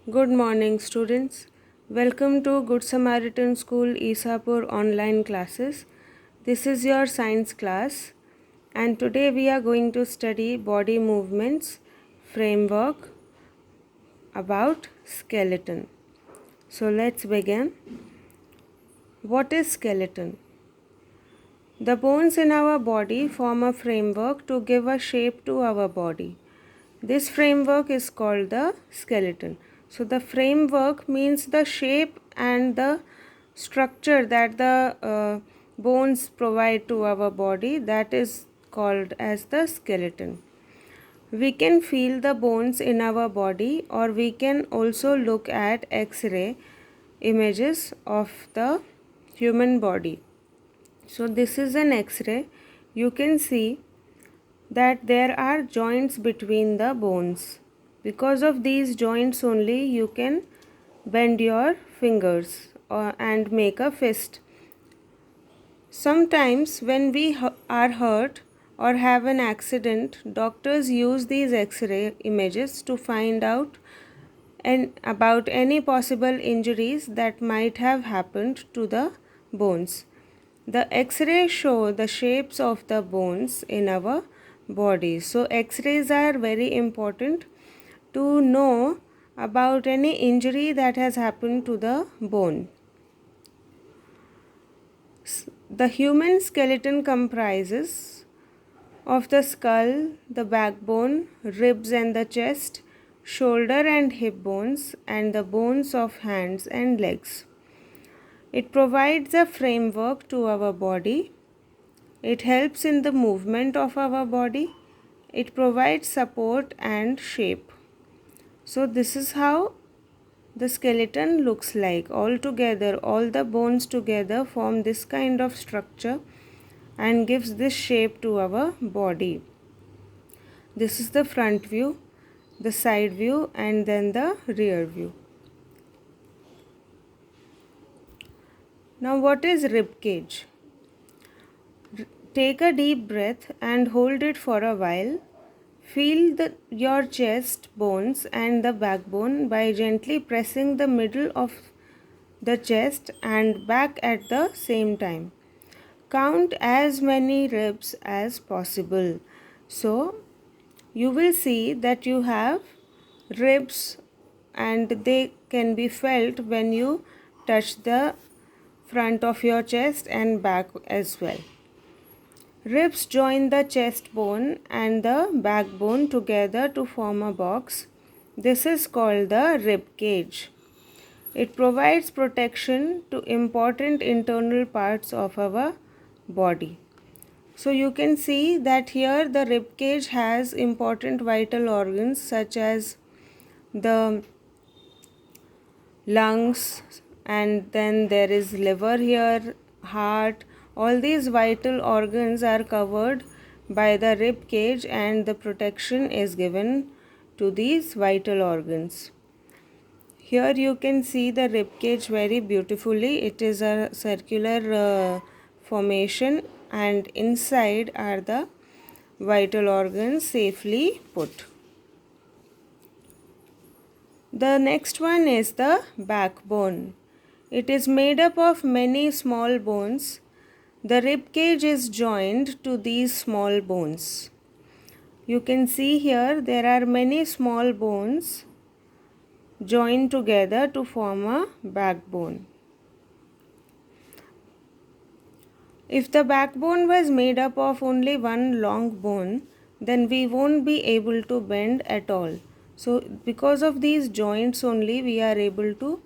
Good morning, students. Welcome to Good Samaritan School Isapur online classes. This is your science class, and today we are going to study body movements framework about skeleton. So let's begin. What is skeleton? The bones in our body form a framework to give a shape to our body. This framework is called the skeleton. So the framework means the shape and the structure that the bones provide to our body, that is called as the skeleton. We can feel the bones in our body, or we can also look at X-ray images of the human body. So this is an X-ray. You can see that there are joints between the bones. Because of these joints only you can bend your fingers and make a fist. Sometimes when we are hurt or have an accident, doctors use these X-ray images to find out about any possible injuries that might have happened to the bones. The X-rays show the shapes of the bones in our body. So X-rays are very important to know about any injury that has happened to the bone. The human skeleton comprises of the skull, the backbone, ribs and the chest, shoulder and hip bones, and the bones of hands and legs. It provides a framework to our body. It helps in the movement of our body. It provides support and shape. So this is how the skeleton looks like. All together, all the bones together form this kind of structure and gives this shape to our body. This is the front view, the side view, and then the rear view. Now what is rib cage? Take a deep breath and hold it for a while. Feel your chest bones and the backbone by gently pressing the middle of the chest and back at the same time. Count as many ribs as possible. So you will see that you have ribs and they can be felt when you touch the front of your chest and back as well. Ribs join the chest bone and the backbone together to form a box. This is called the rib cage. It provides protection to important internal parts of our body. So you can see that here the rib cage has important vital organs such as the lungs, and then there is liver here, heart. All these vital organs are covered by the rib cage and the protection is given to these vital organs. Here you can see the rib cage very beautifully. It is a circular formation and inside are the vital organs safely put. The next one is the backbone. It is made up of many small bones. The rib cage is joined to these small bones. You can see here there are many small bones joined together to form a backbone. If the backbone was made up of only one long bone, then we won't be able to bend at all. So because of these joints only we are able to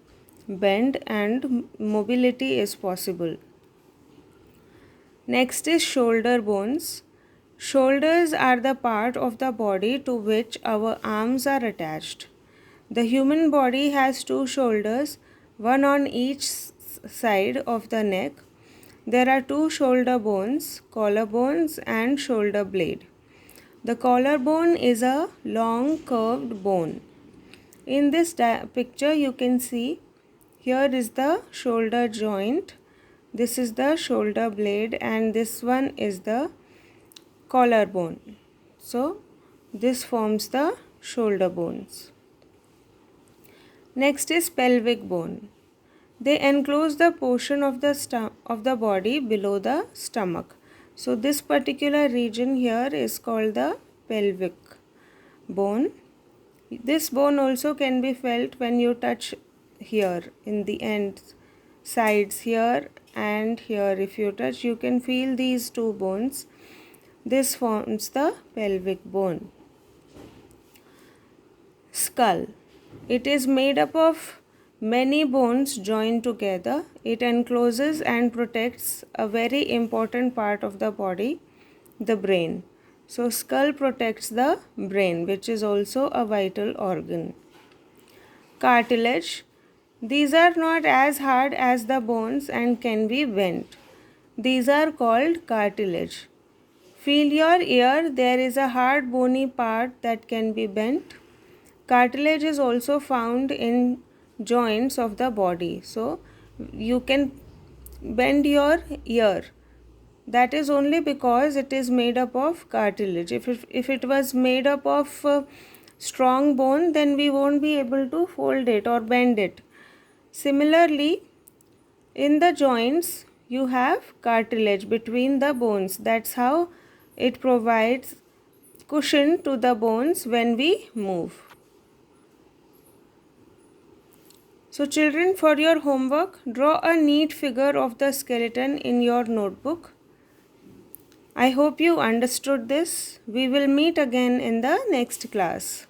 bend and mobility is possible. Next is shoulder bones. Shoulders are the part of the body to which our arms are attached. The human body has two shoulders, one on each side of the neck. There are two shoulder bones, collarbones and shoulder blade. The collarbone is a long curved bone. In this picture you can see here is the shoulder joint, this is the shoulder blade and this one is the collarbone. So this forms the shoulder bones. Next is pelvic bone. They enclose the portion of the body below the stomach. So this particular region here is called the pelvic bone. This bone also can be felt when you touch here in the ends, sides here and here. If you touch, you can feel these two bones. This forms the pelvic bone. Skull. It is made up of many bones joined together. It encloses and protects a very important part of the body, the brain. So skull protects the brain, which is also a vital organ. Cartilage. These are not as hard as the bones and can be bent. These are called cartilage. Feel your ear, there is a hard bony part that can be bent. Cartilage is also found in joints of the body. So you can bend your ear. That is only because it is made up of cartilage. If it was made up of strong bone, then we won't be able to fold it or bend it. Similarly, in the joints, you have cartilage between the bones. That's how it provides cushion to the bones when we move. So children, for your homework, draw a neat figure of the skeleton in your notebook. I hope you understood this. We will meet again in the next class.